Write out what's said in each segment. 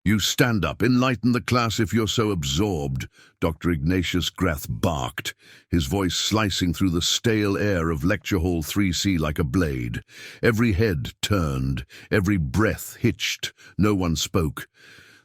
You stand up, enlighten the class if you're so absorbed, Dr. Ignatius Grath barked, his voice slicing through the stale air of Lecture Hall 3C like a blade. Every head turned, every breath hitched, no one spoke.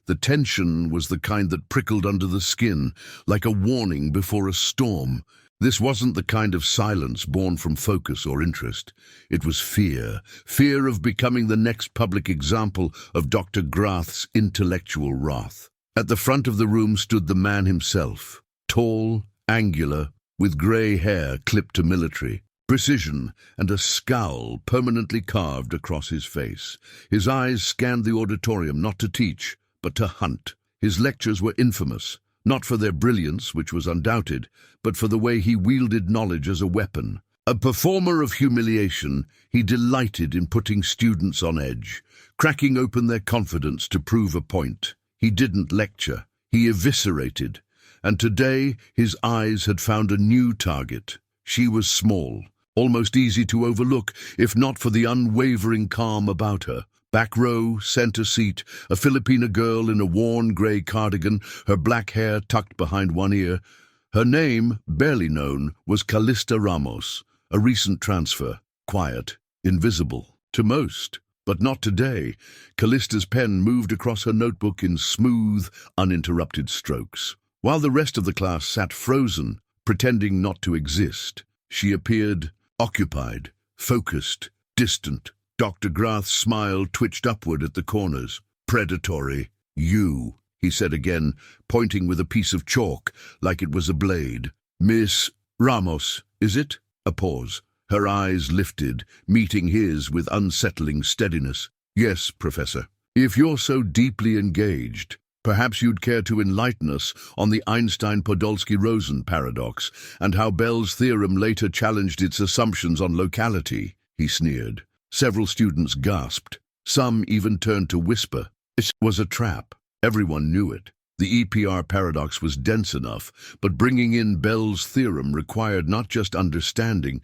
The tension was the kind that prickled under the skin, like a warning before a storm. This wasn't the kind of silence born from focus or interest. It was fear, fear of becoming the next public example of Dr. Grath's intellectual wrath. At the front of the room stood the man himself, tall, angular, with grey hair clipped to military precision and a scowl permanently carved across his face. His eyes scanned the auditorium not to teach, but to hunt. His lectures were infamous, not for their brilliance, which was undoubted, but for the way he wielded knowledge as a weapon. A performer of humiliation, he delighted in putting students on edge, cracking open their confidence to prove a point. He didn't lecture, he eviscerated, and today his eyes had found a new target. She was small, almost easy to overlook, if not for the unwavering calm about her. Back row, center seat, a Filipina girl in a worn grey cardigan, her black hair tucked behind one ear. Her name, barely known, was Callista Ramos, a recent transfer, quiet, invisible, to most. But not today. Callista's pen moved across her notebook in smooth, uninterrupted strokes. While the rest of the class sat frozen, pretending not to exist, she appeared occupied, focused, distant. Dr. Grath's smile twitched upward at the corners. Predatory. You, he said again, pointing with a piece of chalk, like it was a blade. Miss Ramos, is it? A pause. Her eyes lifted, meeting his with unsettling steadiness. Yes, Professor. If you're so deeply engaged, perhaps you'd care to enlighten us on the Einstein-Podolsky-Rosen paradox and how Bell's theorem later challenged its assumptions on locality, he sneered. Several students gasped. Some even turned to whisper. It was a trap. Everyone knew it. The EPR paradox was dense enough, but bringing in Bell's theorem required not just understanding,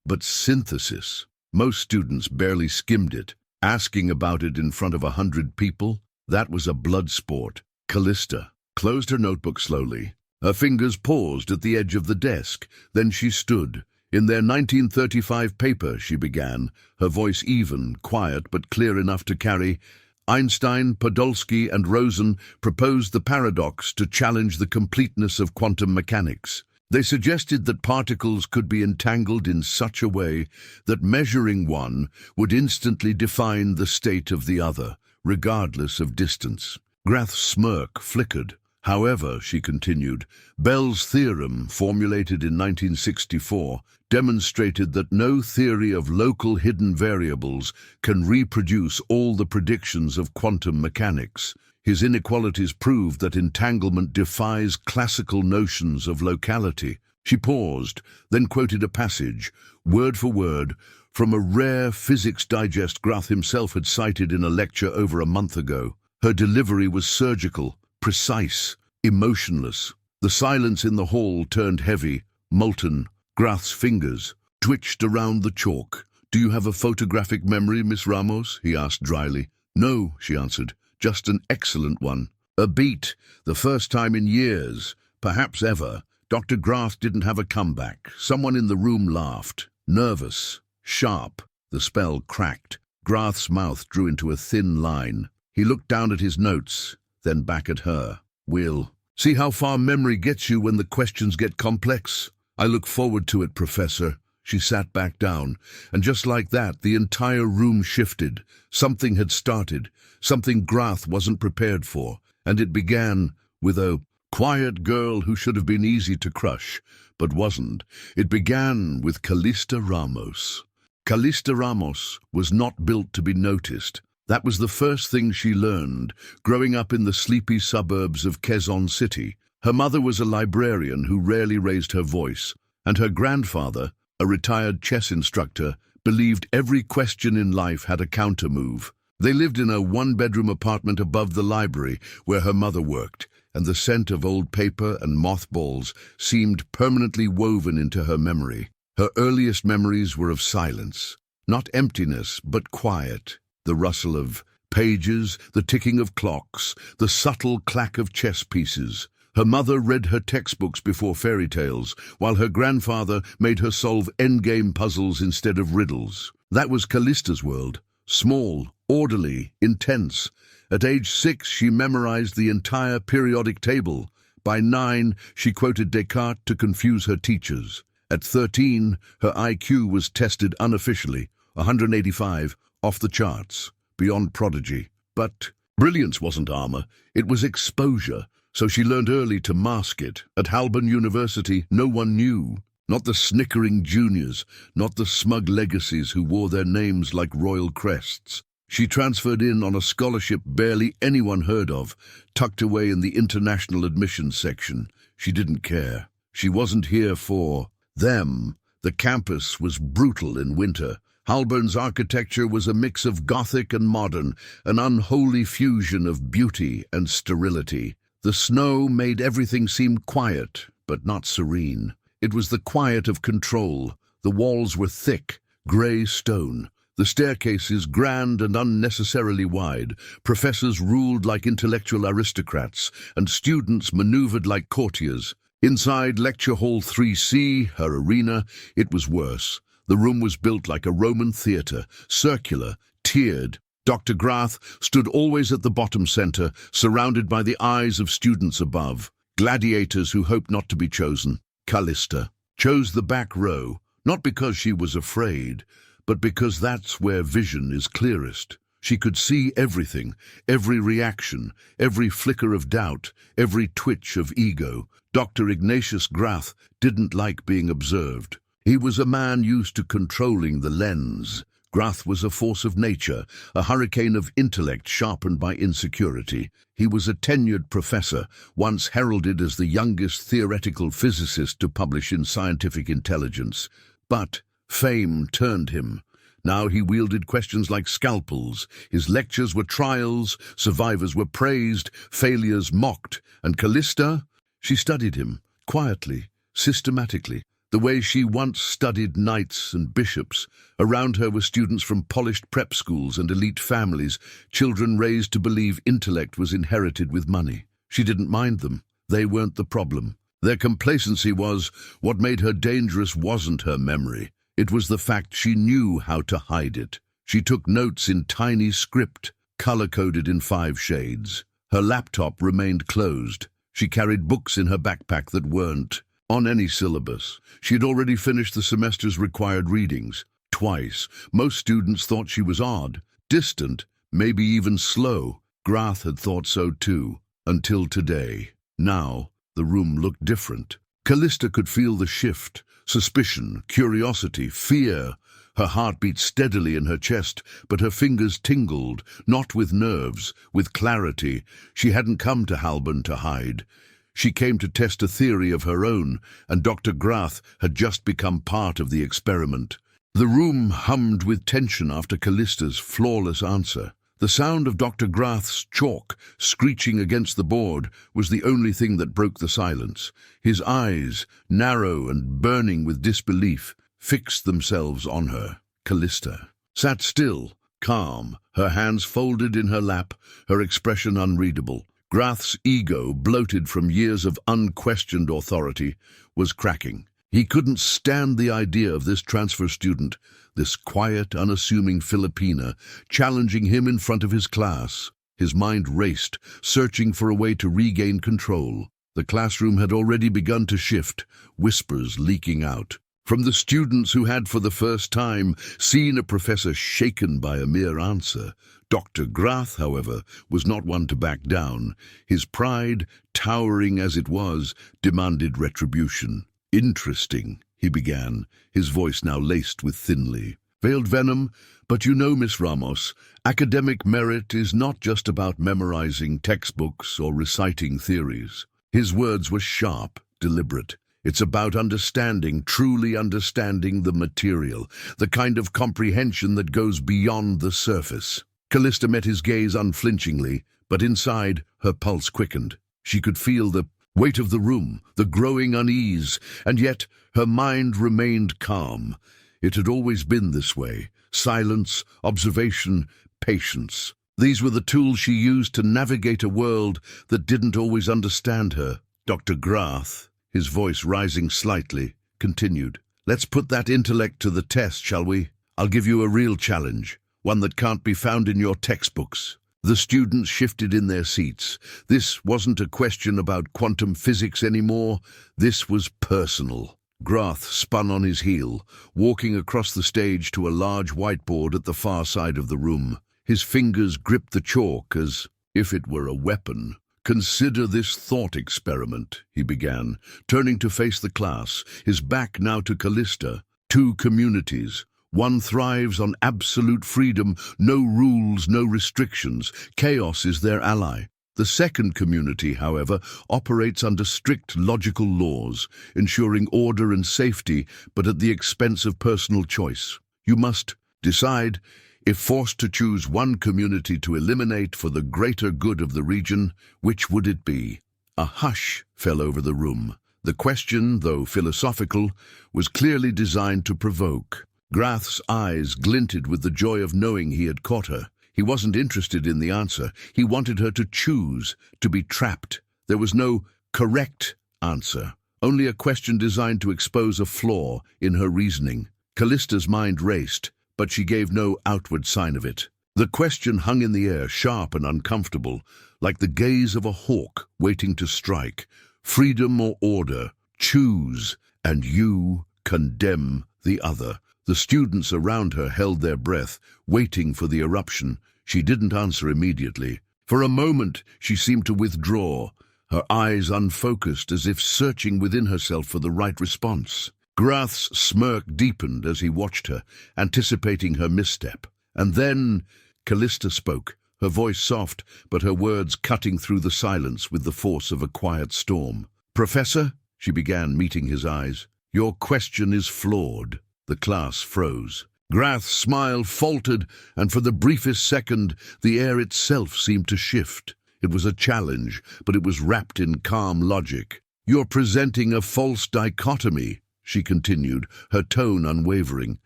but synthesis. Most students barely skimmed it. Asking about it in front of 100 people, that was a blood sport. Callista closed her notebook slowly. Her fingers paused at the edge of the desk. Then she stood. In their 1935 paper, she began, her voice even, quiet but clear enough to carry, Einstein, Podolsky, and Rosen proposed the paradox to challenge the completeness of quantum mechanics. They suggested that particles could be entangled in such a way that measuring one would instantly define the state of the other, regardless of distance. Grath's smirk flickered. However, she continued, Bell's theorem, formulated in 1964, demonstrated that no theory of local hidden variables can reproduce all the predictions of quantum mechanics. His inequalities proved that entanglement defies classical notions of locality. She paused, then quoted a passage, word for word, from a rare Physics Digest Grath himself had cited in a lecture over a month ago. Her delivery was surgical, precise, emotionless. The silence in the hall turned heavy, molten. Grath's fingers twitched around the chalk. Do you have a photographic memory, Miss Ramos? He asked dryly. No, she answered, just an excellent one. A beat, the first time in years, perhaps ever. Dr. Grath didn't have a comeback. Someone in the room laughed. Nervous, sharp. The spell cracked. Grath's mouth drew into a thin line. He looked down at his notes, then back at her. Will, see how far memory gets you when the questions get complex? I look forward to it, Professor. She sat back down, and just like that, the entire room shifted. Something had started, something Grath wasn't prepared for, and it began with a quiet girl who should have been easy to crush, but wasn't. It began with Callista Ramos. Callista Ramos was not built to be noticed. That was the first thing she learned, growing up in the sleepy suburbs of Quezon City. Her mother was a librarian who rarely raised her voice, and her grandfather, a retired chess instructor, believed every question in life had a counter-move. They lived in a one-bedroom apartment above the library where her mother worked, and the scent of old paper and mothballs seemed permanently woven into her memory. Her earliest memories were of silence, not emptiness, but quiet. The rustle of Pages, the ticking of clocks, the subtle clack of chess pieces. Her mother read her textbooks before fairy tales, while her grandfather made her solve endgame puzzles instead of riddles. That was Callista's world. Small, orderly, intense. At age 6, she memorized the entire periodic table. By 9, she quoted Descartes to confuse her teachers. At 13, her IQ was tested unofficially, 185, off the charts, beyond prodigy. But brilliance wasn't armor, it was exposure, so she learned early to mask it. At Halburn University, no one knew. Not the snickering juniors, not the smug legacies who wore their names like royal crests. She transferred in on a scholarship barely anyone heard of, tucked away in the international admissions section. She didn't care. She wasn't here for them. The campus was brutal in winter. Halburn's architecture was a mix of Gothic and modern, an unholy fusion of beauty and sterility. The snow made everything seem quiet, but not serene. It was the quiet of control. The walls were thick, grey stone. The staircases grand and unnecessarily wide. Professors ruled like intellectual aristocrats, and students maneuvered like courtiers. Inside Lecture Hall 3C, her arena, it was worse. The room was built like a Roman theatre, circular, tiered. Dr. Grath stood always at the bottom centre, surrounded by the eyes of students above, gladiators who hoped not to be chosen. Callista chose the back row, not because she was afraid, but because that's where vision is clearest. She could see everything, every reaction, every flicker of doubt, every twitch of ego. Dr. Ignatius Grath didn't like being observed. He was a man used to controlling the lens. Grath was a force of nature, a hurricane of intellect sharpened by insecurity. He was a tenured professor, once heralded as the youngest theoretical physicist to publish in Scientific Intelligence. But fame turned him. Now he wielded questions like scalpels. His lectures were trials, survivors were praised, failures mocked. And Callista? She studied him, quietly, systematically, the way she once studied knights and bishops. Around her were students from polished prep schools and elite families, children raised to believe intellect was inherited with money. She didn't mind them. They weren't the problem. Their complacency was what made her dangerous wasn't her memory. It was the fact she knew how to hide it. She took notes in tiny script, color-coded in 5 shades. Her laptop remained closed. She carried books in her backpack that weren't on any syllabus. She had already finished the semester's required readings. Twice. Most students thought she was odd, distant, maybe even slow. Grath had thought so too, until today. Now, the room looked different. Callista could feel the shift. Suspicion, curiosity, fear. Her heart beat steadily in her chest, but her fingers tingled, not with nerves, with clarity. She hadn't come to Halburn to hide. She came to test a theory of her own, and Dr. Grath had just become part of the experiment. The room hummed with tension after Callista's flawless answer. The sound of Dr. Grath's chalk screeching against the board was the only thing that broke the silence. His eyes, narrow and burning with disbelief, fixed themselves on her. Callista sat still, calm, her hands folded in her lap, her expression unreadable. Grath's ego, bloated from years of unquestioned authority, was cracking. He couldn't stand the idea of this transfer student, this quiet, unassuming Filipina, challenging him in front of his class. His mind raced, searching for a way to regain control. The classroom had already begun to shift, whispers leaking out. From the students who had for the first time seen a professor shaken by a mere answer. Dr. Grath, however, was not one to back down. His pride, towering as it was, demanded retribution. "Interesting," he began, his voice now laced with thinly veiled venom. "But you know, Miss Ramos, academic merit is not just about memorizing textbooks or reciting theories." His words were sharp, deliberate. It's about understanding, truly understanding the material, the kind of comprehension that goes beyond the surface. Callista met his gaze unflinchingly, but inside, her pulse quickened. She could feel the weight of the room, the growing unease, and yet her mind remained calm. It had always been this way: silence, observation, patience. These were the tools she used to navigate a world that didn't always understand her. Dr. Grath, his voice rising slightly, continued. Let's put that intellect to the test, shall we? I'll give you a real challenge, one that can't be found in your textbooks. The students shifted in their seats. This wasn't a question about quantum physics anymore. This was personal. Grath spun on his heel, walking across the stage to a large whiteboard at the far side of the room. His fingers gripped the chalk as if it were a weapon. Consider this thought experiment, he began, turning to face the class, his back now to Callista. Two communities. One thrives on absolute freedom, no rules, no restrictions. Chaos is their ally. The second community, however, operates under strict logical laws, ensuring order and safety, but at the expense of personal choice. You must decide, if forced to choose one community to eliminate for the greater good of the region, which would it be? A hush fell over the room. The question, though philosophical, was clearly designed to provoke. Grath's eyes glinted with the joy of knowing he had caught her. He wasn't interested in the answer. He wanted her to choose, to be trapped. There was no correct answer, only a question designed to expose a flaw in her reasoning. Callista's mind raced, but she gave no outward sign of it. The question hung in the air, sharp and uncomfortable, like the gaze of a hawk waiting to strike. Freedom or order? Choose, and you condemn the other. The students around her held their breath, waiting for the eruption. She didn't answer immediately. For a moment, she seemed to withdraw, her eyes unfocused, as if searching within herself for the right response. Grath's smirk deepened as he watched her, anticipating her misstep. And then Callista spoke, her voice soft, but her words cutting through the silence with the force of a quiet storm. "Professor," she began, meeting his eyes, "your question is flawed." The class froze. Grath's smile faltered, and for the briefest second, the air itself seemed to shift. It was a challenge, but it was wrapped in calm logic. "You're presenting a false dichotomy," she continued, her tone unwavering.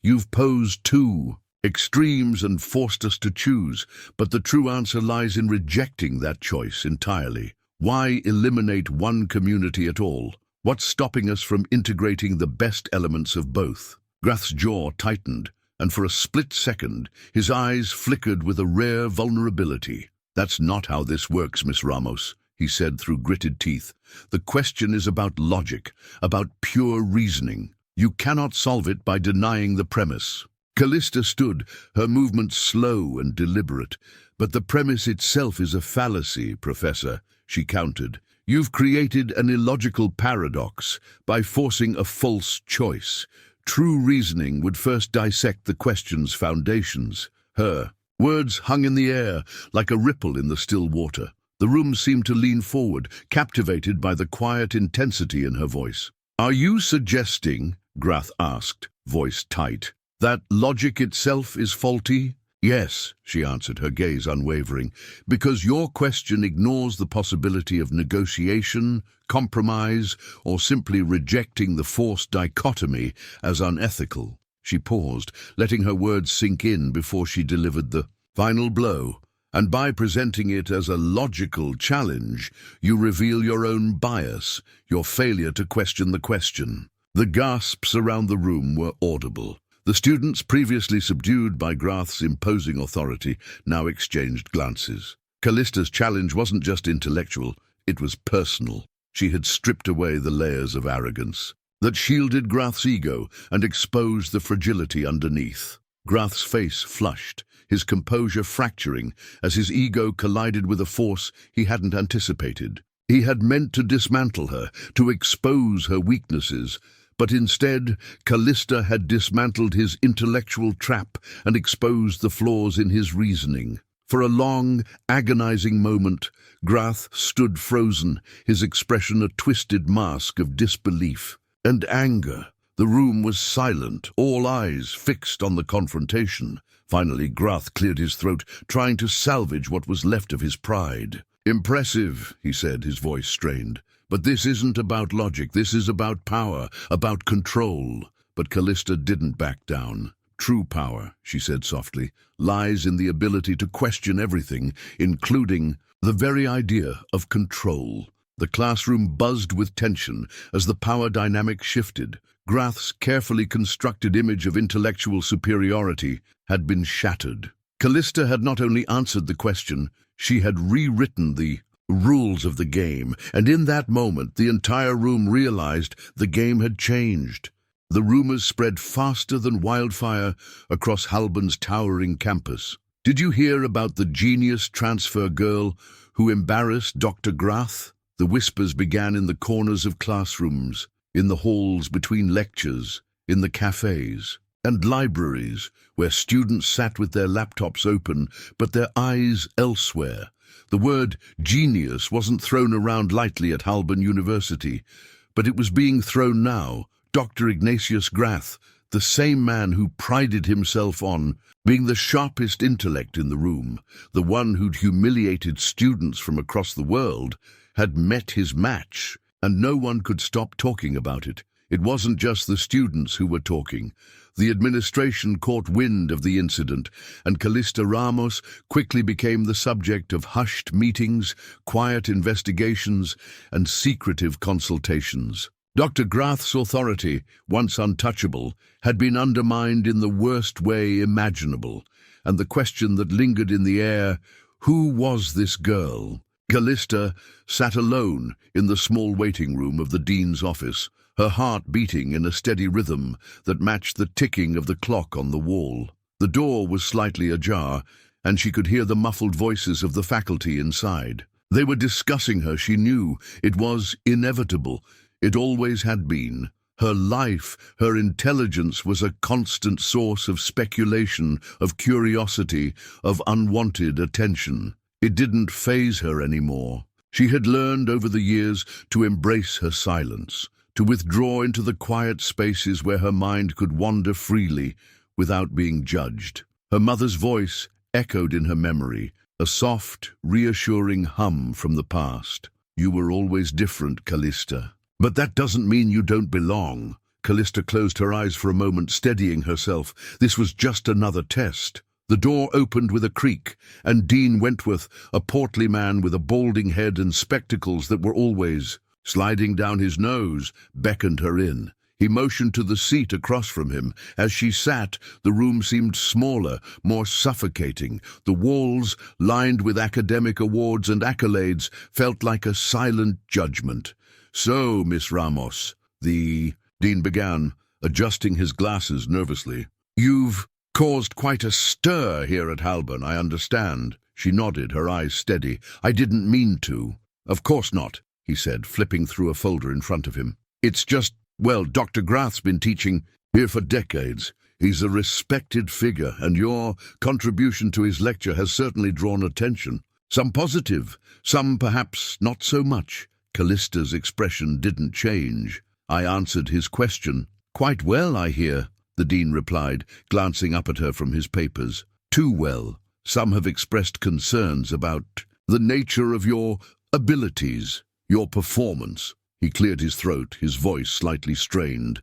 "You've posed two extremes and forced us to choose, but the true answer lies in rejecting that choice entirely. Why eliminate one community at all? What's stopping us from integrating the best elements of both?" Grath's jaw tightened, and for a split second, his eyes flickered with a rare vulnerability. "That's not how this works, Miss Ramos," he said through gritted teeth. "The question is about logic, about pure reasoning. You cannot solve it by denying the premise." Callista stood, her movements slow and deliberate. "But the premise itself is a fallacy, Professor," she countered. "You've created an illogical paradox by forcing a false choice. True reasoning would first dissect the question's foundations." Her words hung in the air like a ripple in the still water. The room seemed to lean forward, captivated by the quiet intensity in her voice. "Are you suggesting," Grath asked, voice tight, "that logic itself is faulty?" "Yes," she answered, her gaze unwavering, "because your question ignores the possibility of negotiation, compromise, or simply rejecting the forced dichotomy as unethical." She paused, letting her words sink in before she delivered the final blow. "And by presenting it as a logical challenge, you reveal your own bias, your failure to question the question." The gasps around the room were audible. The students, previously subdued by Grath's imposing authority, now exchanged glances. Callista's challenge wasn't just intellectual, it was personal. She had stripped away the layers of arrogance that shielded Grath's ego and exposed the fragility underneath. Grath's face flushed, his composure fracturing as his ego collided with a force he hadn't anticipated. He had meant to dismantle her, to expose her weaknesses, but instead, Callista had dismantled his intellectual trap and exposed the flaws in his reasoning. For a long, agonizing moment, Grath stood frozen, his expression a twisted mask of disbelief and anger. The room was silent, all eyes fixed on the confrontation. Finally, Grath cleared his throat, trying to salvage what was left of his pride. "Impressive," he said, his voice strained. "But this isn't about logic, this is about power, about control." But Callista didn't back down. True power, she said softly, lies in the ability to question everything, including the very idea of control. The classroom buzzed with tension as the power dynamic shifted. Grath's carefully constructed image of intellectual superiority had been shattered. Callista had not only answered the question, she had rewritten the rules of the game, and in that moment the entire room realized the game had changed. The rumors spread faster than wildfire across Halban's towering campus. Did you hear about the genius transfer girl who embarrassed Dr. Grath? The whispers began in the corners of classrooms, in the halls between lectures, in the cafes and libraries, where students sat with their laptops open, but their eyes elsewhere. The word genius wasn't thrown around lightly at Halban University, but it was being thrown now. Dr. Ignatius Grath, the same man who prided himself on being the sharpest intellect in the room, the one who'd humiliated students from across the world, had met his match, and no one could stop talking about it. It wasn't just the students who were talking. The administration caught wind of the incident, and Callista Ramos quickly became the subject of hushed meetings, quiet investigations, and secretive consultations. Dr. Grath's authority, once untouchable, had been undermined in the worst way imaginable, and the question that lingered in the air, who was this girl? Callista sat alone in the small waiting room of the dean's office, her heart beating in a steady rhythm that matched the ticking of the clock on the wall. The door was slightly ajar, and she could hear the muffled voices of the faculty inside. They were discussing her, she knew. It was inevitable. It always had been. Her life, her intelligence was a constant source of speculation, of curiosity, of unwanted attention. It didn't faze her anymore. She had learned over the years to embrace her silence, to withdraw into the quiet spaces where her mind could wander freely without being judged. Her mother's voice echoed in her memory, a soft, reassuring hum from the past. You were always different, Callista. But that doesn't mean you don't belong. Callista closed her eyes for a moment, steadying herself. This was just another test. The door opened with a creak, and Dean Wentworth, a portly man with a balding head and spectacles that were always sliding down his nose, beckoned her in. He motioned to the seat across from him. As she sat, the room seemed smaller, more suffocating. The walls, lined with academic awards and accolades, felt like a silent judgment. So, Miss Ramos, the Dean began, adjusting his glasses nervously. You've caused quite a stir here at Halban, I understand. She nodded, her eyes steady. I didn't mean to. Of course not, he said, flipping through a folder in front of him. It's just, well, Dr. Grath's been teaching here for decades. He's a respected figure, and your contribution to his lecture has certainly drawn attention. Some positive, some perhaps not so much. Callista's expression didn't change. I answered his question. Quite well, I hear, the dean replied, glancing up at her from his papers. Too well. Some have expressed concerns about the nature of your abilities, your performance. He cleared his throat, his voice slightly strained.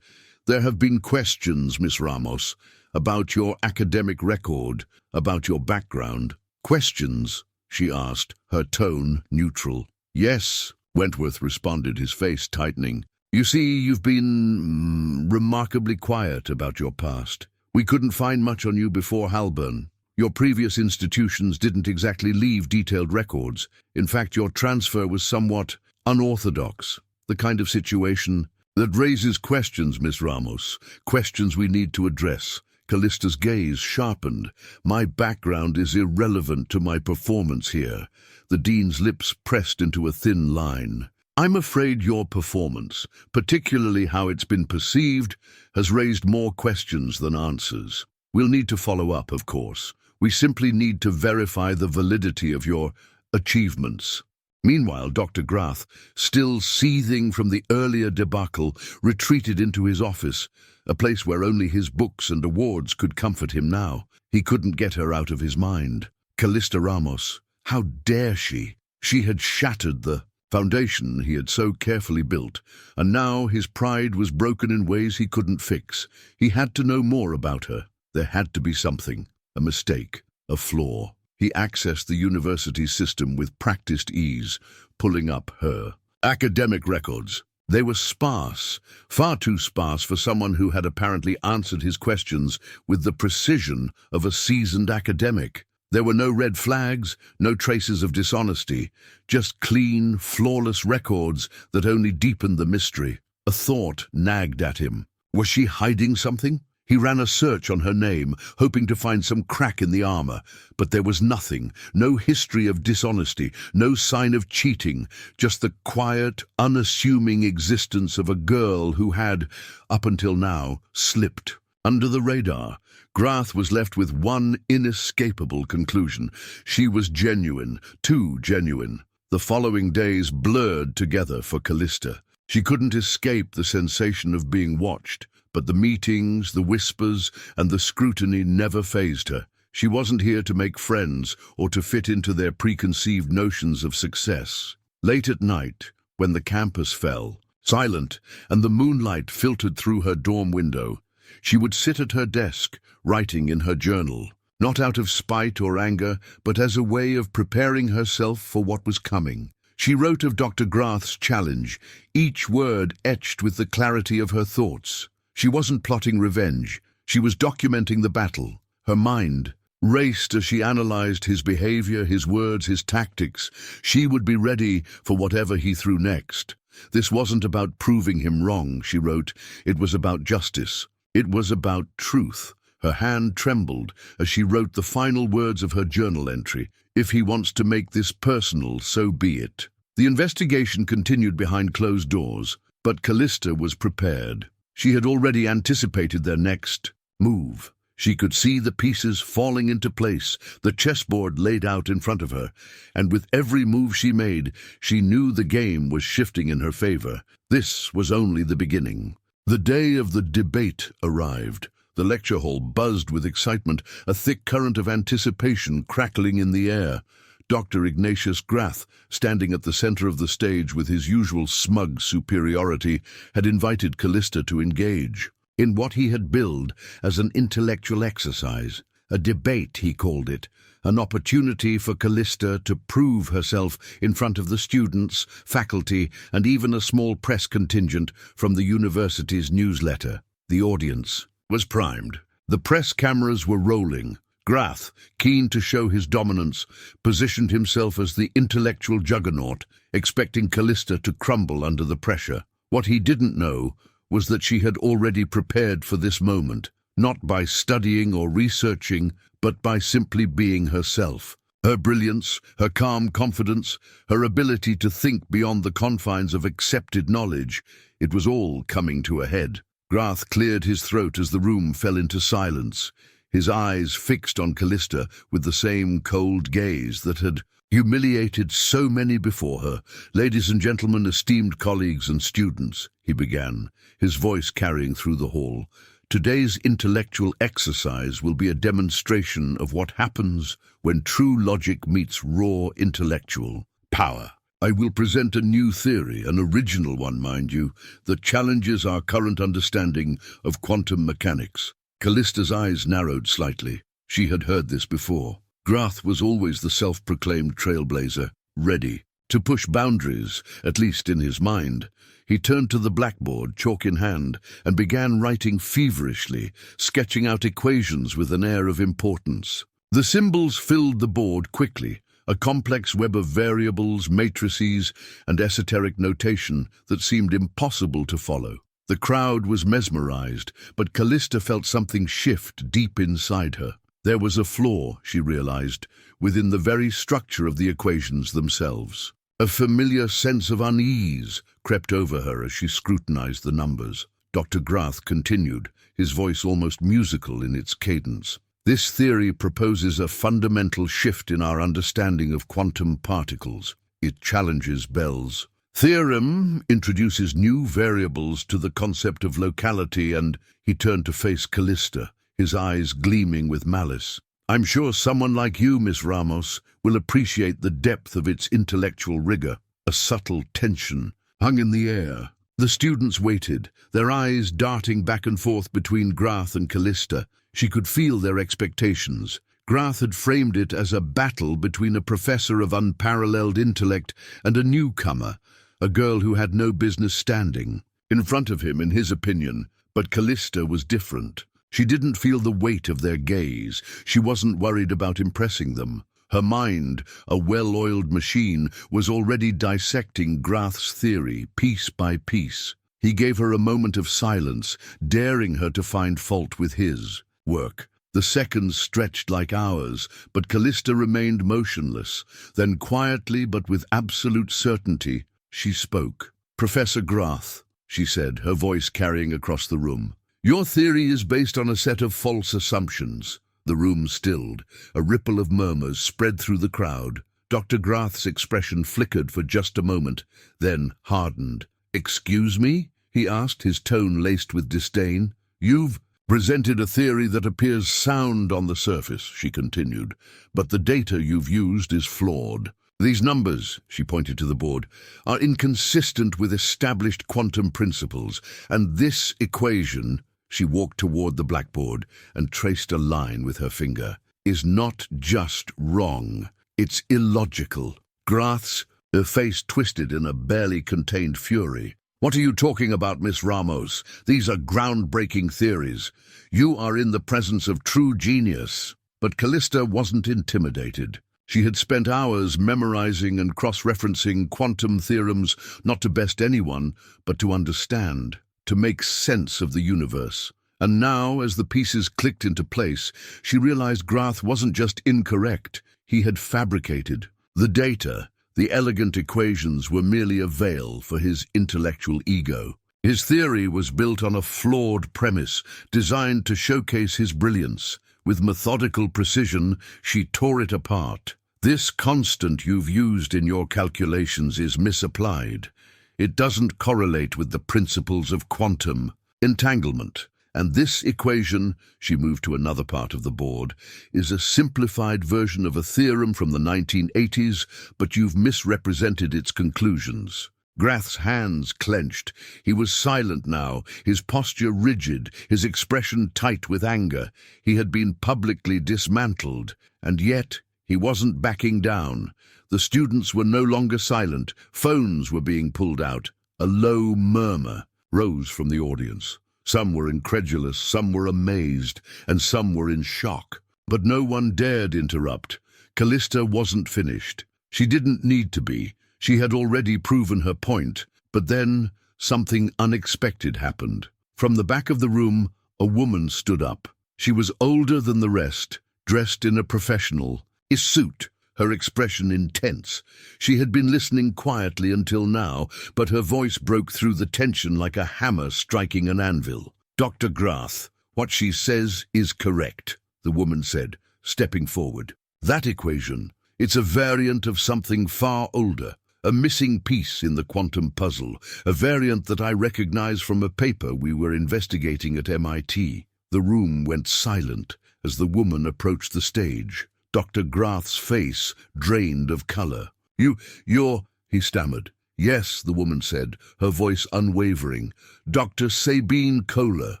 There have been questions, Miss Ramos, about your academic record, about your background. Questions, she asked, her tone neutral. Yes, Wentworth responded, his face tightening. You see, you've been remarkably quiet about your past. We couldn't find much on you before Halban. Your previous institutions didn't exactly leave detailed records. In fact, your transfer was somewhat unorthodox, the kind of situation that raises questions, Miss Ramos, questions we need to address. Callista's gaze sharpened. My background is irrelevant to my performance here. The dean's lips pressed into a thin line. I'm afraid your performance, particularly how it's been perceived, has raised more questions than answers. We'll need to follow up, of course. We simply need to verify the validity of your achievements. Meanwhile, Dr. Grath, still seething from the earlier debacle, retreated into his office, a place where only his books and awards could comfort him now. He couldn't get her out of his mind. Callista Ramos, how dare she? She had shattered the foundation he had so carefully built, and now his pride was broken in ways he couldn't fix. He had to know more about her. There had to be something, a mistake, a flaw. He accessed the university system with practiced ease, pulling up her academic records. They were sparse, far too sparse for someone who had apparently answered his questions with the precision of a seasoned academic. There were no red flags, no traces of dishonesty, just clean, flawless records that only deepened the mystery. A thought nagged at him. Was she hiding something? He ran a search on her name, hoping to find some crack in the armor, but there was nothing, no history of dishonesty, no sign of cheating, just the quiet, unassuming existence of a girl who had, up until now, slipped under the radar. Grath was left with one inescapable conclusion. She was genuine, too genuine. The following days blurred together for Callista. She couldn't escape the sensation of being watched, but the meetings, the whispers, and the scrutiny never fazed her. She wasn't here to make friends or to fit into their preconceived notions of success. Late at night, when the campus fell, silent, and the moonlight filtered through her dorm window, she would sit at her desk, writing in her journal, not out of spite or anger, but as a way of preparing herself for what was coming. She wrote of Dr. Grath's challenge, each word etched with the clarity of her thoughts. She wasn't plotting revenge. She was documenting the battle. Her mind raced as she analyzed his behavior, his words, his tactics. She would be ready for whatever he threw next. This wasn't about proving him wrong, she wrote. It was about justice. It was about truth. Her hand trembled as she wrote the final words of her journal entry. If he wants to make this personal, so be it. The investigation continued behind closed doors, but Callista was prepared. She had already anticipated their next move. She could see the pieces falling into place, the chessboard laid out in front of her, and with every move she made, she knew the game was shifting in her favor. This was only the beginning. The day of the debate arrived. The lecture hall buzzed with excitement, a thick current of anticipation crackling in the air. Dr. Ignatius Grath, standing at the center of the stage with his usual smug superiority, had invited Callista to engage in what he had billed as an intellectual exercise. A debate, he called it, an opportunity for Callista to prove herself in front of the students, faculty, and even a small press contingent from the university's newsletter. The audience was primed. The press cameras were rolling. Grath, keen to show his dominance, positioned himself as the intellectual juggernaut, expecting Callista to crumble under the pressure. What he didn't know was that she had already prepared for this moment, not by studying or researching, but by simply being herself. Her brilliance, her calm confidence, her ability to think beyond the confines of accepted knowledge, it was all coming to a head. Grath cleared his throat as the room fell into silence, his eyes fixed on Callista with the same cold gaze that had humiliated so many before her. "Ladies and gentlemen, esteemed colleagues and students," he began, his voice carrying through the hall, "today's intellectual exercise will be a demonstration of what happens when true logic meets raw intellectual power. I will present a new theory, an original one, mind you, that challenges our current understanding of quantum mechanics." Callista's eyes narrowed slightly. She had heard this before. Grath was always the self-proclaimed trailblazer, ready to push boundaries, at least in his mind. He turned to the blackboard, chalk in hand, and began writing feverishly, sketching out equations with an air of importance. The symbols filled the board quickly, a complex web of variables, matrices, and esoteric notation that seemed impossible to follow. The crowd was mesmerized, but Callista felt something shift deep inside her. There was a flaw, she realized, within the very structure of the equations themselves. A familiar sense of unease crept over her as she scrutinized the numbers. Dr. Grath continued, his voice almost musical in its cadence. "This theory proposes a fundamental shift in our understanding of quantum particles. It challenges Bell's theorem, introduces new variables to the concept of locality," and he turned to face Callista, his eyes gleaming with malice. "I'm sure someone like you, Miss Ramos, will appreciate the depth of its intellectual rigor." A subtle tension hung in the air. The students waited, their eyes darting back and forth between Grath and Callista. She could feel their expectations. Grath had framed it as a battle between a professor of unparalleled intellect and a newcomer, a girl who had no business standing in front of him, in his opinion. But Callista was different. She didn't feel the weight of their gaze. She wasn't worried about impressing them. Her mind, a well-oiled machine, was already dissecting Grath's theory, piece by piece. He gave her a moment of silence, daring her to find fault with his work. The seconds stretched like hours, but Callista remained motionless. Then quietly, but with absolute certainty, she spoke. "Professor Grath," she said, her voice carrying across the room, "your theory is based on a set of false assumptions." The room stilled. A ripple of murmurs spread through the crowd. Dr. Grath's expression flickered for just a moment, then hardened. "Excuse me?" he asked, his tone laced with disdain. "You've presented a theory that appears sound on the surface," she continued, "but the data you've used is flawed. These numbers," she pointed to the board, "are inconsistent with established quantum principles, and this equation," she walked toward the blackboard and traced a line with her finger, "is not just wrong, it's illogical." Her face twisted in a barely contained fury. "What are you talking about, Miss Ramos? These are groundbreaking theories. You are in the presence of true genius." But Callista wasn't intimidated. She had spent hours memorizing and cross-referencing quantum theorems, not to best anyone, but to understand, to make sense of the universe. And now, as the pieces clicked into place, she realized Grath wasn't just incorrect, he had fabricated. The data, the elegant equations, were merely a veil for his intellectual ego. His theory was built on a flawed premise, designed to showcase his brilliance. With methodical precision, she tore it apart. "This constant you've used in your calculations is misapplied. It doesn't correlate with the principles of quantum entanglement. And this equation," she moved to another part of the board, "is a simplified version of a theorem from the 1980s, but you've misrepresented its conclusions." Grath's hands clenched. He was silent now, his posture rigid, his expression tight with anger. He had been publicly dismantled, and yet he wasn't backing down. The students were no longer silent. Phones were being pulled out. A low murmur rose from the audience. Some were incredulous, some were amazed, and some were in shock. But no one dared interrupt. Callista wasn't finished. She didn't need to be. She had already proven her point. But then something unexpected happened. From the back of the room, a woman stood up. She was older than the rest, dressed in a professional suit, her expression intense. She had been listening quietly until now, but her voice broke through the tension like a hammer striking an anvil. "Dr. Grath, what she says is correct," the woman said, stepping forward. "That equation, it's a variant of something far older, a missing piece in the quantum puzzle, a variant that I recognize from a paper we were investigating at MIT. The room went silent as the woman approached the stage. Dr. Grath's face drained of color. You're, he stammered. "Yes," the woman said, her voice unwavering. "Dr. Sabine Kohler,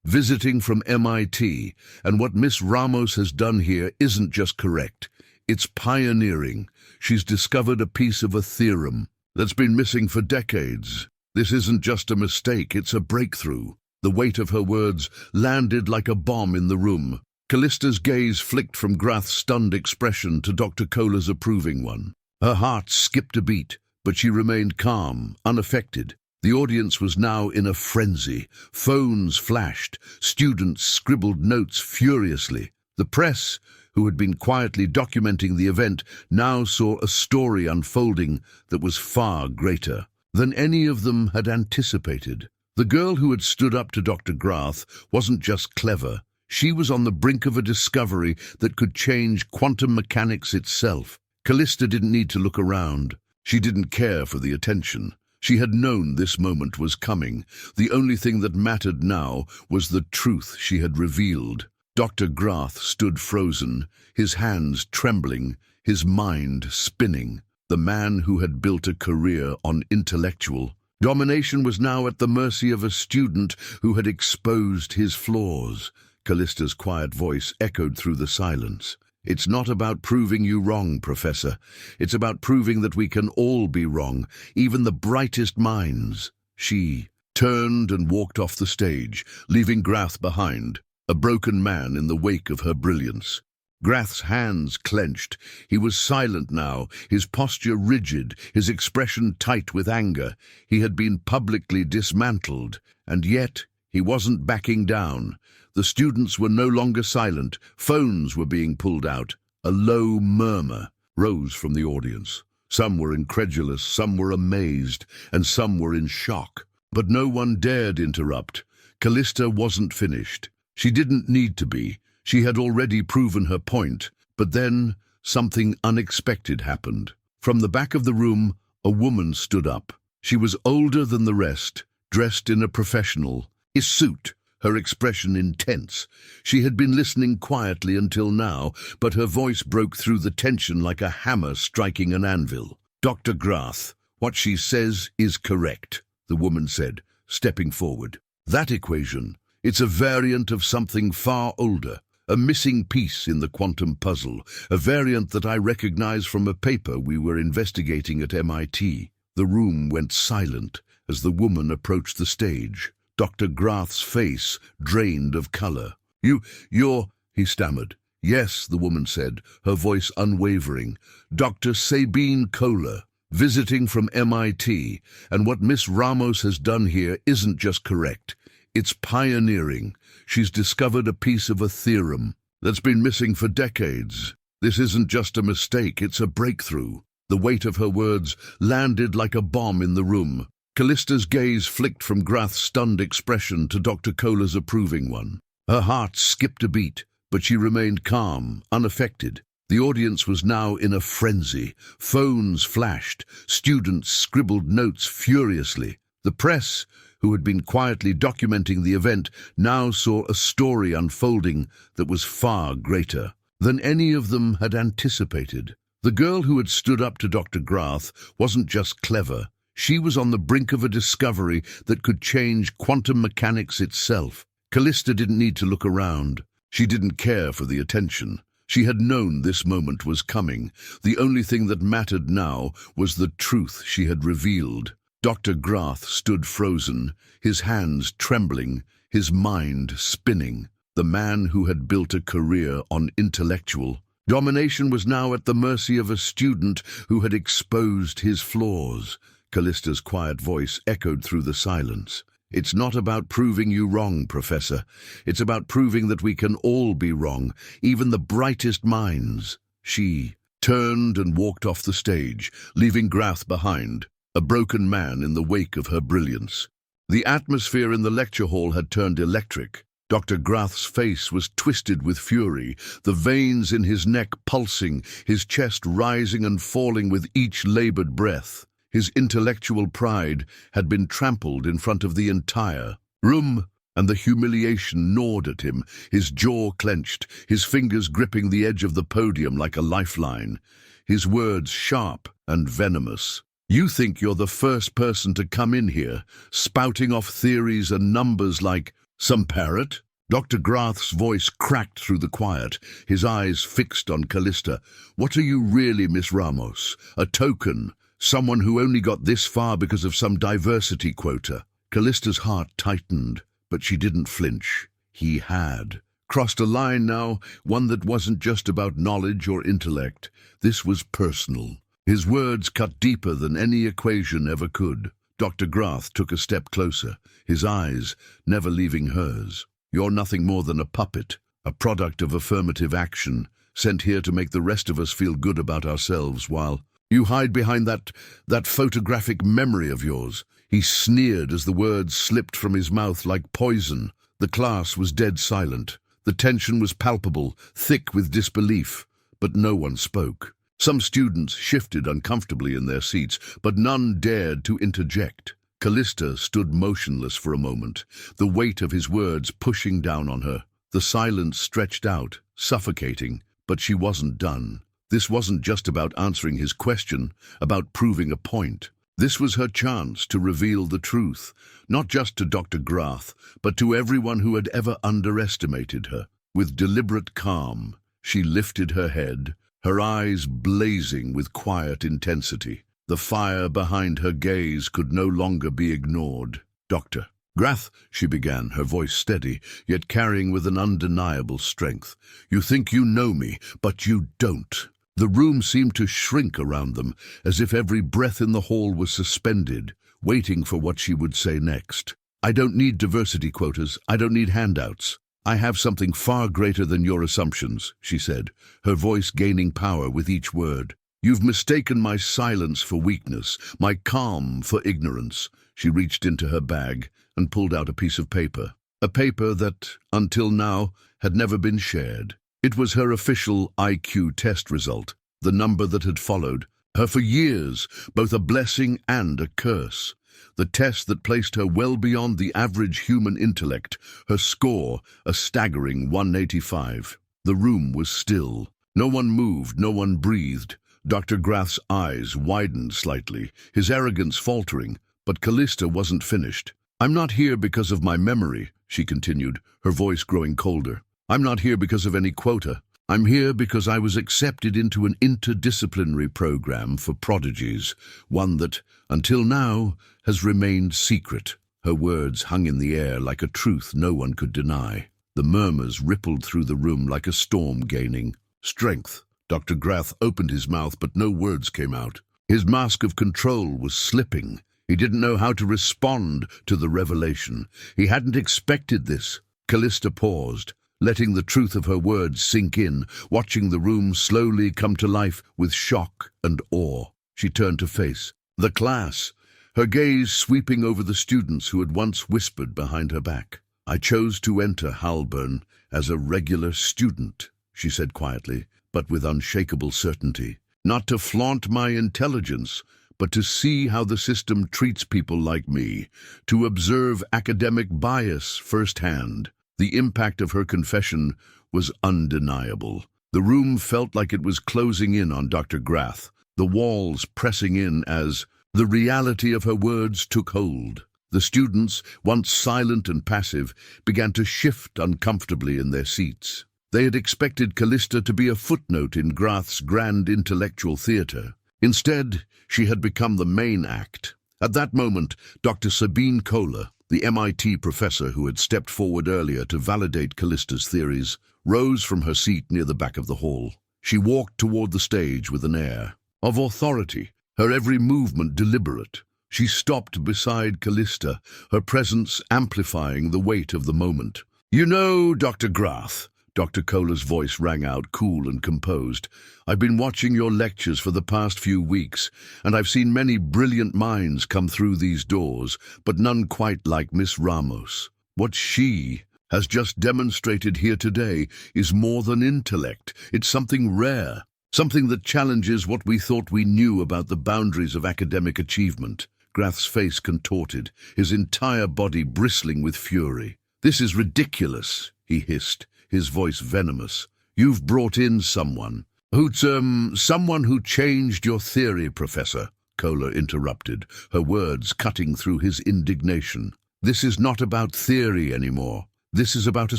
visiting from MIT, and what Miss Ramos has done here isn't just correct. It's pioneering. She's discovered a piece of a theorem that's been missing for decades. This isn't just a mistake, it's a breakthrough." The weight of her words landed like a bomb in the room. Callista's gaze flicked from Grath's stunned expression to Dr. Kohler's approving one. Her heart skipped a beat, but she remained calm, unaffected. The audience was now in a frenzy. Phones flashed. Students scribbled notes furiously. The press, who had been quietly documenting the event, now saw a story unfolding that was far greater than any of them had anticipated. The girl who had stood up to Dr. Grath wasn't just clever. She was on the brink of a discovery that could change quantum mechanics itself. Callista didn't need to look around. She didn't care for the attention. She had known this moment was coming. The only thing that mattered now was the truth she had revealed. Dr. Grath stood frozen, his hands trembling, his mind spinning. The man who had built a career on intellectual domination was now at the mercy of a student who had exposed his flaws. Callista's quiet voice echoed through the silence. "It's not about proving you wrong, Professor. It's about proving that we can all be wrong, even the brightest minds." She turned and walked off the stage, leaving Grath behind, a broken man in the wake of her brilliance. Grath's hands clenched. He was silent now, his posture rigid, his expression tight with anger. He had been publicly dismantled, and yet he wasn't backing down. The students were no longer silent. Phones were being pulled out. A low murmur rose from the audience. Some were incredulous, some were amazed, and some were in shock. But no one dared interrupt. Callista wasn't finished. She didn't need to be. She had already proven her point. But then something unexpected happened. From the back of the room, a woman stood up. She was older than the rest, dressed in a professional suit, her expression intense. She had been listening quietly until now, but her voice broke through the tension like a hammer striking an anvil. "Dr. Grath, what she says is correct," the woman said, stepping forward. "That equation, it's a variant of something far older, a missing piece in the quantum puzzle, a variant that I recognize from a paper we were investigating at MIT. The room went silent as the woman approached the stage. Dr. Grath's face drained of color. You're, he stammered. "Yes," the woman said, her voice unwavering. "Dr. Sabine Kohler, visiting from MIT, and what Miss Ramos has done here isn't just correct. It's pioneering. She's discovered a piece of a theorem that's been missing for decades. This isn't just a mistake, it's a breakthrough." The weight of her words landed like a bomb in the room. Callista's gaze flicked from Grath's stunned expression to Dr. Kohler's approving one. Her heart skipped a beat, but she remained calm, unaffected. The audience was now in a frenzy. Phones flashed. Students scribbled notes furiously. The press, who had been quietly documenting the event, now saw a story unfolding that was far greater than any of them had anticipated. The girl who had stood up to Dr. Grath wasn't just clever. She was on the brink of a discovery that could change quantum mechanics itself. Callista didn't need to look around. She didn't care for the attention. She had known this moment was coming. The only thing that mattered now was the truth she had revealed. Dr. Grath stood frozen, his hands trembling, his mind spinning. The man who had built a career on intellectual domination was now at the mercy of a student who had exposed his flaws. Callista's quiet voice echoed through the silence. "It's not about proving you wrong, Professor. It's about proving that we can all be wrong, even the brightest minds." She turned and walked off the stage, leaving Grath behind, a broken man in the wake of her brilliance. The atmosphere in the lecture hall had turned electric. Dr. Grath's face was twisted with fury, the veins in his neck pulsing, his chest rising and falling with each labored breath. His intellectual pride had been trampled in front of the entire room, and the humiliation gnawed at him, his jaw clenched, his fingers gripping the edge of the podium like a lifeline, his words sharp and venomous. "You think you're the first person to come in here, spouting off theories and numbers like some parrot?" Dr. Grath's voice cracked through the quiet, his eyes fixed on Callista. "What are you really, Miss Ramos? A token? Someone who only got this far because of some diversity quota?" Callista's heart tightened, but she didn't flinch. He had crossed a line now, one that wasn't just about knowledge or intellect. This was personal. His words cut deeper than any equation ever could. Dr. Grath took a step closer, his eyes never leaving hers. "You're nothing more than a puppet, a product of affirmative action, sent here to make the rest of us feel good about ourselves while you hide behind that photographic memory of yours." He sneered as the words slipped from his mouth like poison. The class was dead silent. The tension was palpable, thick with disbelief, but no one spoke. Some students shifted uncomfortably in their seats, but none dared to interject. Callista stood motionless for a moment, the weight of his words pushing down on her. The silence stretched out, suffocating, but she wasn't done. This wasn't just about answering his question, about proving a point. This was her chance to reveal the truth, not just to Dr. Grath, but to everyone who had ever underestimated her. With deliberate calm, she lifted her head, her eyes blazing with quiet intensity. The fire behind her gaze could no longer be ignored. "Dr. Grath," she began, her voice steady, yet carrying with an undeniable strength. "You think you know me, but you don't." The room seemed to shrink around them, as if every breath in the hall was suspended, waiting for what she would say next. "I don't need diversity quotas. I don't need handouts. I have something far greater than your assumptions," she said, her voice gaining power with each word. "You've mistaken my silence for weakness, my calm for ignorance." She reached into her bag and pulled out a piece of paper, a paper that, until now, had never been shared. It was her official IQ test result, the number that had followed her for years, both a blessing and a curse. The test that placed her well beyond the average human intellect, her score a staggering 185. The room was still. No one moved, no one breathed. Dr. Grath's eyes widened slightly, his arrogance faltering, but Callista wasn't finished. "I'm not here because of my memory," she continued, her voice growing colder. "I'm not here because of any quota. I'm here because I was accepted into an interdisciplinary program for prodigies, one that, until now, has remained secret." Her words hung in the air like a truth no one could deny. The murmurs rippled through the room like a storm gaining strength. Dr. Grath opened his mouth, but no words came out. His mask of control was slipping. He didn't know how to respond to the revelation. He hadn't expected this. Callista paused, letting the truth of her words sink in, watching the room slowly come to life with shock and awe. She turned to face the class, her gaze sweeping over the students who had once whispered behind her back. "I chose to enter Halburn as a regular student," she said quietly, but with unshakable certainty. "Not to flaunt my intelligence, but to see how the system treats people like me, to observe academic bias firsthand." The impact of her confession was undeniable. The room felt like it was closing in on Dr. Grath, the walls pressing in as the reality of her words took hold. The students, once silent and passive, began to shift uncomfortably in their seats. They had expected Callista to be a footnote in Grath's grand intellectual theatre. Instead, she had become the main act. At that moment, Dr. Sabine Kohler, the MIT professor who had stepped forward earlier to validate Callista's theories, rose from her seat near the back of the hall. She walked toward the stage with an air of authority, her every movement deliberate. She stopped beside Callista, her presence amplifying the weight of the moment. "You know, Dr. Grath," Dr. Kohler's voice rang out, cool and composed, "I've been watching your lectures for the past few weeks, and I've seen many brilliant minds come through these doors, but none quite like Miss Ramos. What she has just demonstrated here today is more than intellect. It's something rare, something that challenges what we thought we knew about the boundaries of academic achievement." Grath's face contorted, his entire body bristling with fury. "This is ridiculous," he hissed, his voice venomous. "You've brought in someone who changed your theory, Professor," Kohler interrupted, her words cutting through his indignation. "This is not about theory anymore. This is about a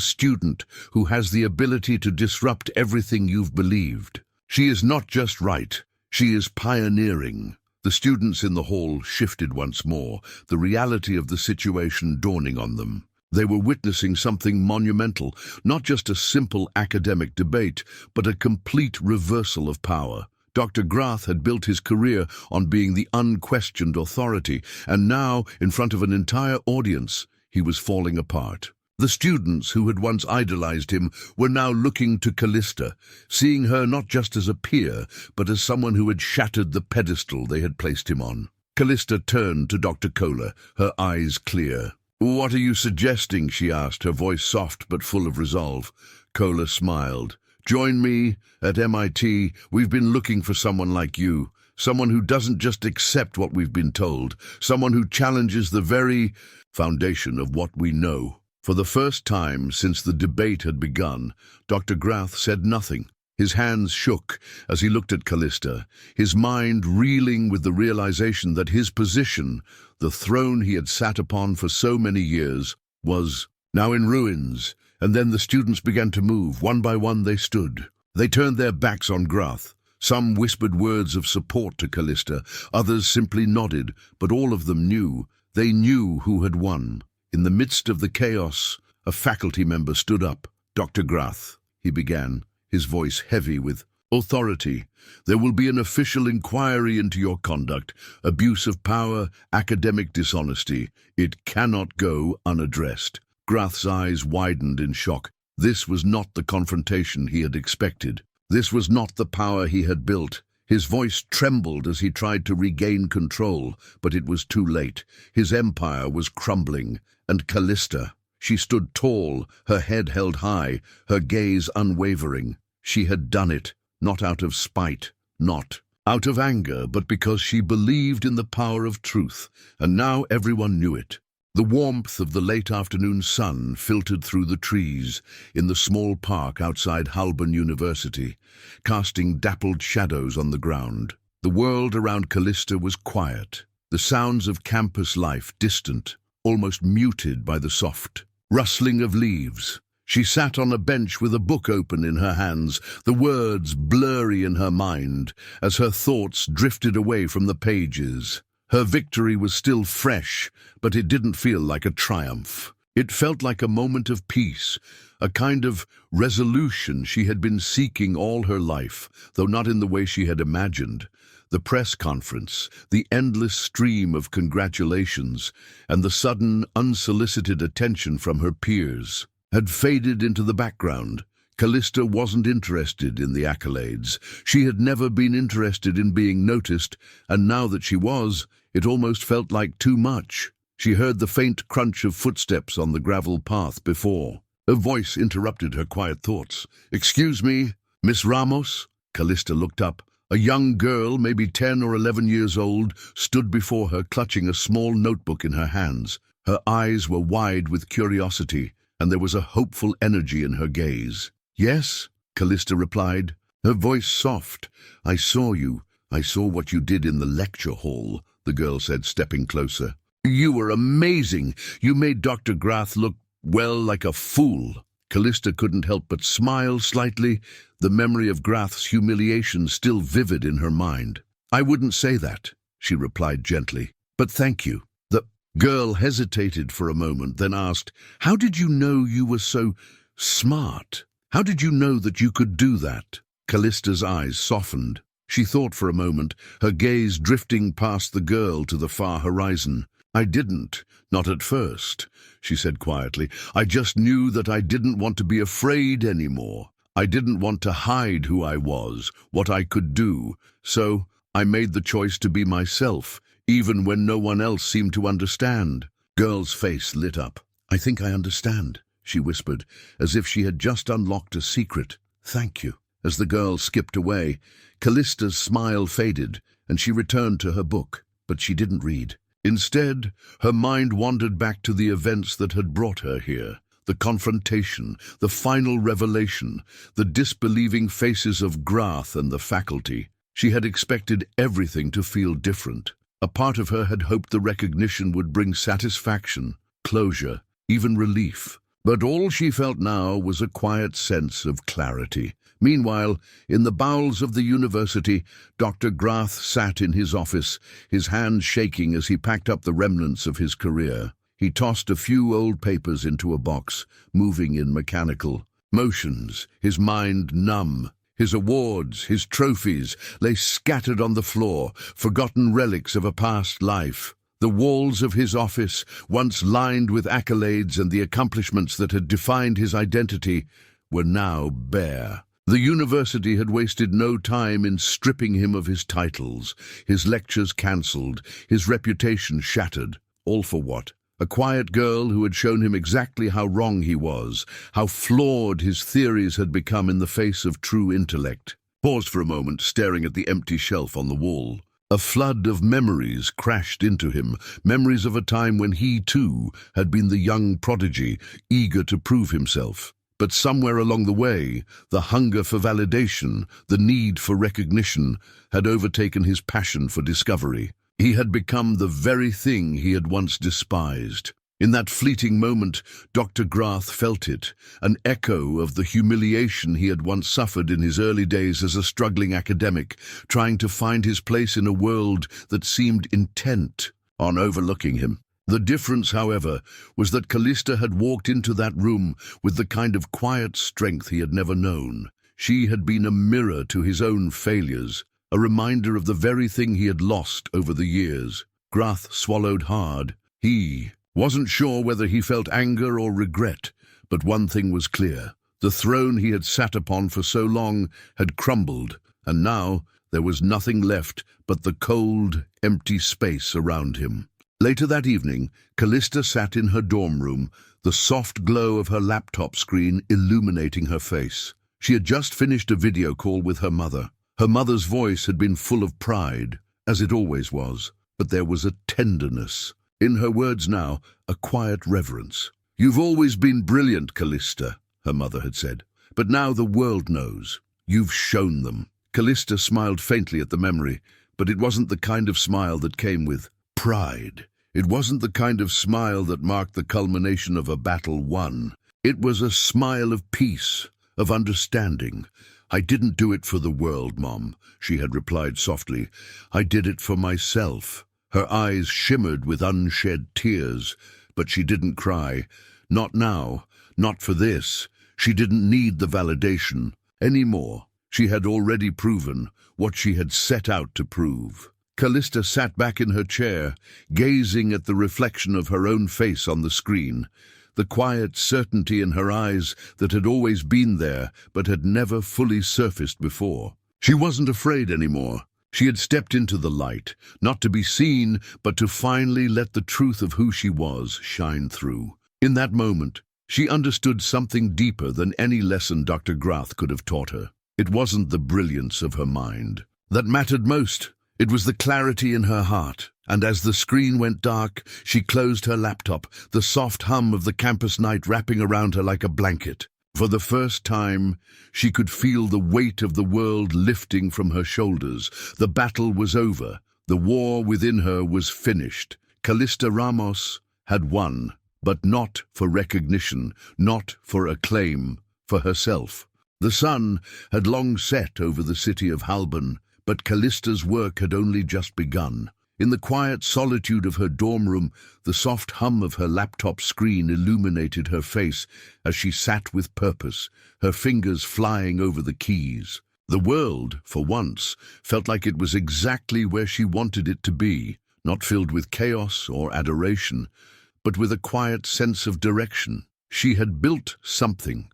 student who has the ability to disrupt everything you've believed. She is not just right, she is pioneering." The students in the hall shifted once more, the reality of the situation dawning on them. They were witnessing something monumental, not just a simple academic debate, but a complete reversal of power. Dr. Grath had built his career on being the unquestioned authority, and now, in front of an entire audience, he was falling apart. The students who had once idolized him were now looking to Callista, seeing her not just as a peer, but as someone who had shattered the pedestal they had placed him on. Callista turned to Dr. Kohler, her eyes clear. "What are you suggesting?" she asked, her voice soft but full of resolve. Kohler smiled. "Join me at MIT. We've been looking for someone like you, someone who doesn't just accept what we've been told, someone who challenges the very foundation of what we know." For the first time since the debate had begun, Dr. Grath said nothing. His hands shook as he looked at Callista, his mind reeling with the realization that his position, the throne he had sat upon for so many years, was now in ruins. And then the students began to move. One by one they stood. They turned their backs on Grath. Some whispered words of support to Callista, others simply nodded, but all of them knew. They knew who had won. In the midst of the chaos, a faculty member stood up. "Dr. Grath," he began, his voice heavy with authority, "there will be an official inquiry into your conduct, abuse of power, academic dishonesty. It cannot go unaddressed." Grath's eyes widened in shock. This was not the confrontation he had expected. This was not the power he had built. His voice trembled as he tried to regain control, but it was too late. His empire was crumbling, and Callista, she stood tall, her head held high, her gaze unwavering. She had done it, not out of spite, not out of anger, but because she believed in the power of truth, and now everyone knew it. The warmth of the late afternoon sun filtered through the trees in the small park outside Halban University, casting dappled shadows on the ground. The world around Callista was quiet, the sounds of campus life distant, almost muted by the soft rustling of leaves. She sat on a bench with a book open in her hands, the words blurry in her mind as her thoughts drifted away from the pages. Her victory was still fresh, but it didn't feel like a triumph. It felt like a moment of peace, a kind of resolution she had been seeking all her life, though not in the way she had imagined. The press conference, the endless stream of congratulations, and the sudden, unsolicited attention from her peers had faded into the background. Callista wasn't interested in the accolades. She had never been interested in being noticed, and now that she was, it almost felt like too much. She heard the faint crunch of footsteps on the gravel path before. A voice interrupted her quiet thoughts. "Excuse me, Miss Ramos?" Callista looked up. A young girl, maybe 10 or 11 years old, stood before her, clutching a small notebook in her hands. Her eyes were wide with curiosity, and there was a hopeful energy in her gaze. "Yes," Callista replied, her voice soft. "I saw you. I saw what you did in the lecture hall," the girl said, stepping closer. "You were amazing. You made Dr. Grath look, well, like a fool." Callista couldn't help but smile slightly, the memory of Grath's humiliation still vivid in her mind. "I wouldn't say that," she replied gently, "but thank you." The girl hesitated for a moment, then asked, "How did you know you were so smart? How did you know that you could do that?" Callista's eyes softened. She thought for a moment, her gaze drifting past the girl to the far horizon. "I didn't, not at first," she said quietly. "I just knew that I didn't want to be afraid anymore. I didn't want to hide who I was, what I could do. So I made the choice to be myself, even when no one else seemed to understand." Girl's face lit up. "I think I understand," she whispered, as if she had just unlocked a secret. "Thank you." As the girl skipped away, Callista's smile faded, and she returned to her book, but she didn't read. Instead, her mind wandered back to the events that had brought her here. The confrontation, the final revelation, the disbelieving faces of Grath and the faculty. She had expected everything to feel different. A part of her had hoped the recognition would bring satisfaction, closure, even relief. But all she felt now was a quiet sense of clarity. Meanwhile, in the bowels of the university, Dr. Grath sat in his office, his hands shaking as he packed up the remnants of his career. He tossed a few old papers into a box, moving in mechanical motions, his mind numb. His awards, his trophies, lay scattered on the floor, forgotten relics of a past life. The walls of his office, once lined with accolades and the accomplishments that had defined his identity, were now bare. The university had wasted no time in stripping him of his titles, his lectures cancelled, his reputation shattered. All for what? A quiet girl who had shown him exactly how wrong he was, how flawed his theories had become in the face of true intellect. Paused for a moment, staring at the empty shelf on the wall. A flood of memories crashed into him, memories of a time when he, too, had been the young prodigy, eager to prove himself. But somewhere along the way, the hunger for validation, the need for recognition, had overtaken his passion for discovery. He had become the very thing he had once despised. In that fleeting moment, Dr. Grath felt it, an echo of the humiliation he had once suffered in his early days as a struggling academic, trying to find his place in a world that seemed intent on overlooking him. The difference, however, was that Callista had walked into that room with the kind of quiet strength he had never known. She had been a mirror to his own failures, a reminder of the very thing he had lost over the years. Grath swallowed hard. He wasn't sure whether he felt anger or regret, but one thing was clear. The throne he had sat upon for so long had crumbled, and now there was nothing left but the cold, empty space around him. Later that evening, Callista sat in her dorm room, the soft glow of her laptop screen illuminating her face. She had just finished a video call with her mother. Her mother's voice had been full of pride, as it always was, but there was a tenderness. In her words now, a quiet reverence. "You've always been brilliant, Callista," her mother had said, "but now the world knows. You've shown them." Callista smiled faintly at the memory, but it wasn't the kind of smile that came with pride. It wasn't the kind of smile that marked the culmination of a battle won. It was a smile of peace, of understanding. "I didn't do it for the world, Mom," she had replied softly. "I did it for myself." Her eyes shimmered with unshed tears, but she didn't cry. Not now, not for this. She didn't need the validation anymore. She had already proven what she had set out to prove. Callista sat back in her chair, gazing at the reflection of her own face on the screen, the quiet certainty in her eyes that had always been there but had never fully surfaced before. She wasn't afraid anymore. She had stepped into the light, not to be seen, but to finally let the truth of who she was shine through. In that moment, she understood something deeper than any lesson Dr. Grath could have taught her. It wasn't the brilliance of her mind that mattered most. It was the clarity in her heart. And as the screen went dark, she closed her laptop, the soft hum of the campus night wrapping around her like a blanket. For the first time, she could feel the weight of the world lifting from her shoulders. The battle was over. The war within her was finished. Callista Ramos had won, but not for recognition, not for acclaim, for herself. The sun had long set over the city of Halban, but Callista's work had only just begun. In the quiet solitude of her dorm room, the soft hum of her laptop screen illuminated her face as she sat with purpose, her fingers flying over the keys. The world, for once, felt like it was exactly where she wanted it to be, not filled with chaos or adoration, but with a quiet sense of direction. She had built something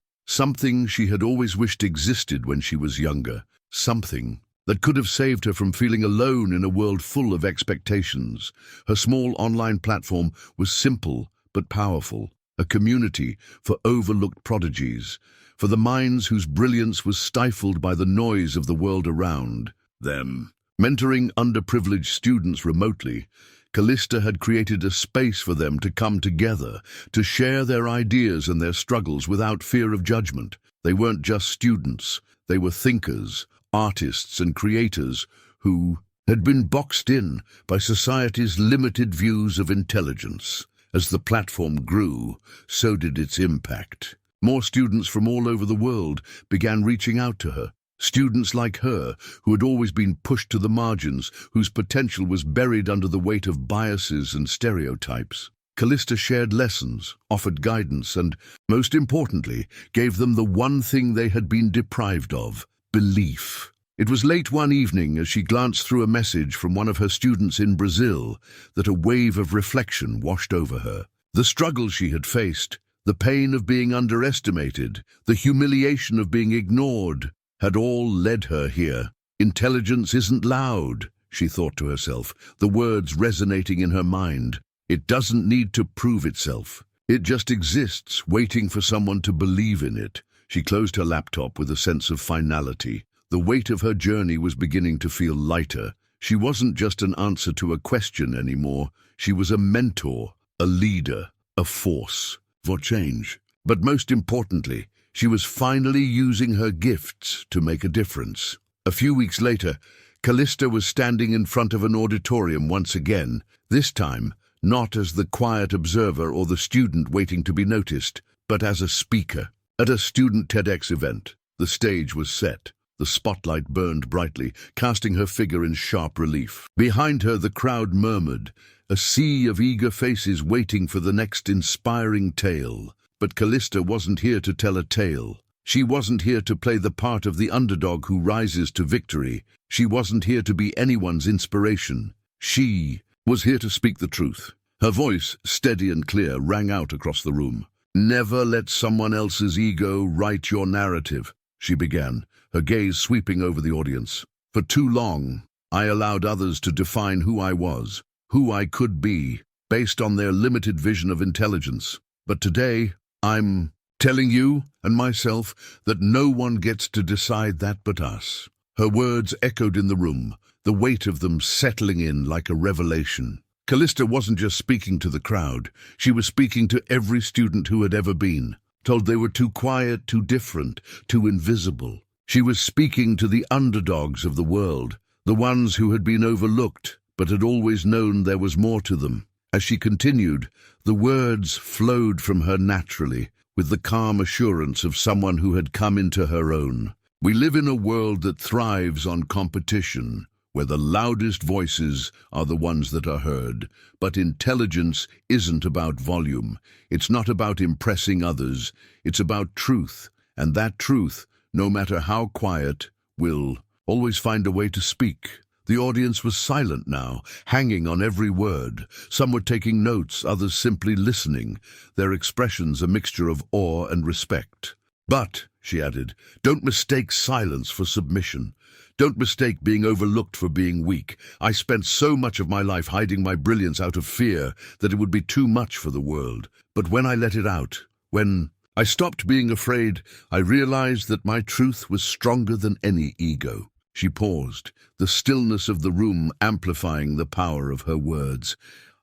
she had always wished existed when she was younger, something that could have saved her from feeling alone in a world full of expectations. Her small online platform was simple but powerful, a community for overlooked prodigies, for the minds whose brilliance was stifled by the noise of the world around them. Mentoring underprivileged students remotely, Callista had created a space for them to come together, to share their ideas and their struggles without fear of judgment. They weren't just students, they were thinkers, artists and creators who had been boxed in by society's limited views of intelligence. As the platform grew, so did its impact. More students from all over the world began reaching out to her. Students like her, who had always been pushed to the margins, whose potential was buried under the weight of biases and stereotypes. Callista shared lessons, offered guidance, and, most importantly, gave them the one thing they had been deprived of: belief. It was late one evening as she glanced through a message from one of her students in Brazil that a wave of reflection washed over her. The struggle she had faced, the pain of being underestimated, the humiliation of being ignored, had all led her here. Intelligence isn't loud, she thought to herself, the words resonating in her mind. It doesn't need to prove itself. It just exists, waiting for someone to believe in it. She closed her laptop with a sense of finality. The weight of her journey was beginning to feel lighter. She wasn't just an answer to a question anymore. She was a mentor, a leader, a force for change. But most importantly, She was finally using her gifts to make a difference. A few weeks later, Callista was standing in front of an auditorium once again, this time not as the quiet observer or the student waiting to be noticed, but as a speaker. At a student TEDx event, the stage was set. The spotlight burned brightly, casting her figure in sharp relief. Behind her, the crowd murmured, a sea of eager faces waiting for the next inspiring tale. But Callista wasn't here to tell a tale. She wasn't here to play the part of the underdog who rises to victory. She wasn't here to be anyone's inspiration. She was here to speak the truth. Her voice, steady and clear, rang out across the room. "Never let someone else's ego write your narrative," she began, her gaze sweeping over the audience. "For too long, I allowed others to define who I was, who I could be, based on their limited vision of intelligence. But today, I'm telling you and myself that no one gets to decide that but us." Her words echoed in the room, the weight of them settling in like a revelation. Callista wasn't just speaking to the crowd. She was speaking to every student who had ever been, told they were too quiet, too different, too invisible. She was speaking to the underdogs of the world, the ones who had been overlooked but had always known there was more to them. As she continued, the words flowed from her naturally, with the calm assurance of someone who had come into her own. We live in a world that thrives on competition, where the loudest voices are the ones that are heard. But intelligence isn't about volume. It's not about impressing others. It's about truth, and that truth, no matter how quiet, will always find a way to speak. The audience was silent now, hanging on every word. Some were taking notes, others simply listening, their expressions a mixture of awe and respect. "But," she added, "don't mistake silence for submission. Don't mistake being overlooked for being weak. I spent so much of my life hiding my brilliance out of fear that it would be too much for the world. But when I let it out, when I stopped being afraid, I realized that my truth was stronger than any ego." She paused, the stillness of the room amplifying the power of her words.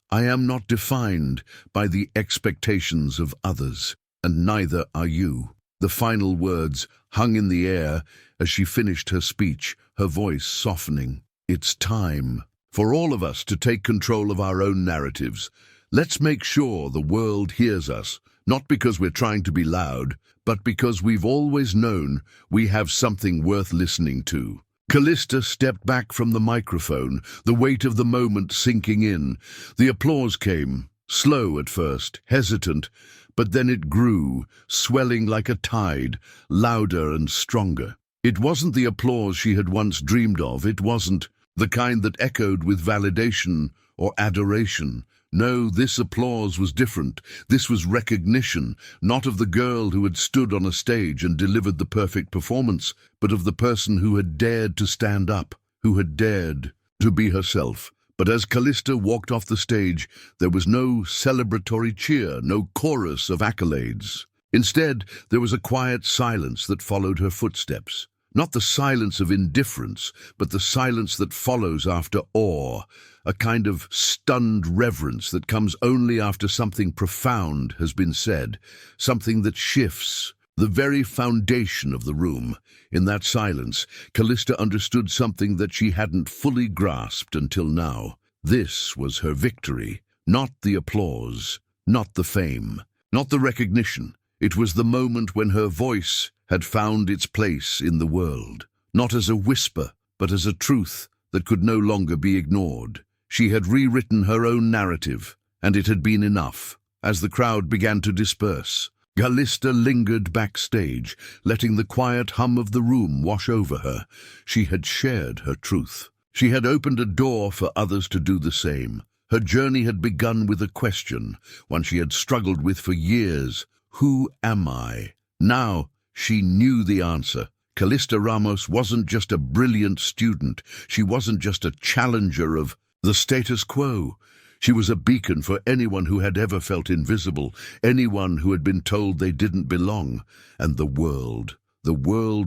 "I am not defined by the expectations of others, and neither are you." The final words hung in the air as she finished her speech, her voice softening. "It's time for all of us to take control of our own narratives. Let's make sure the world hears us, not because we're trying to be loud, but because we've always known we have something worth listening to." Callista stepped back from the microphone, the weight of the moment sinking in. The applause came, slow at first, hesitant, but then it grew, swelling like a tide, louder and stronger. It wasn't the applause she had once dreamed of. It wasn't the kind that echoed with validation or adoration. No, this applause was different. This was recognition, not of the girl who had stood on a stage and delivered the perfect performance, but of the person who had dared to stand up, who had dared to be herself. But as Callista walked off the stage, there was no celebratory cheer, no chorus of accolades. Instead, there was a quiet silence that followed her footsteps. Not the silence of indifference, but the silence that follows after awe, a kind of stunned reverence that comes only after something profound has been said, something that shifts the very foundation of the room. In that silence, Callista understood something that she hadn't fully grasped until now. This was her victory, not the applause, not the fame, not the recognition. It was the moment when her voice had found its place in the world, not as a whisper, but as a truth that could no longer be ignored. She had rewritten her own narrative, and it had been enough. As the crowd began to disperse, Callista lingered backstage, letting the quiet hum of the room wash over her. She had shared her truth. She had opened a door for others to do the same. Her journey had begun with a question, one she had struggled with for years. Who am I? Now she knew the answer. Callista Ramos wasn't just a brilliant student. She wasn't just a challenger of the status quo. She was a beacon for anyone who had ever felt invisible, anyone who had been told they didn't belong. And the world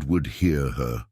would hear her.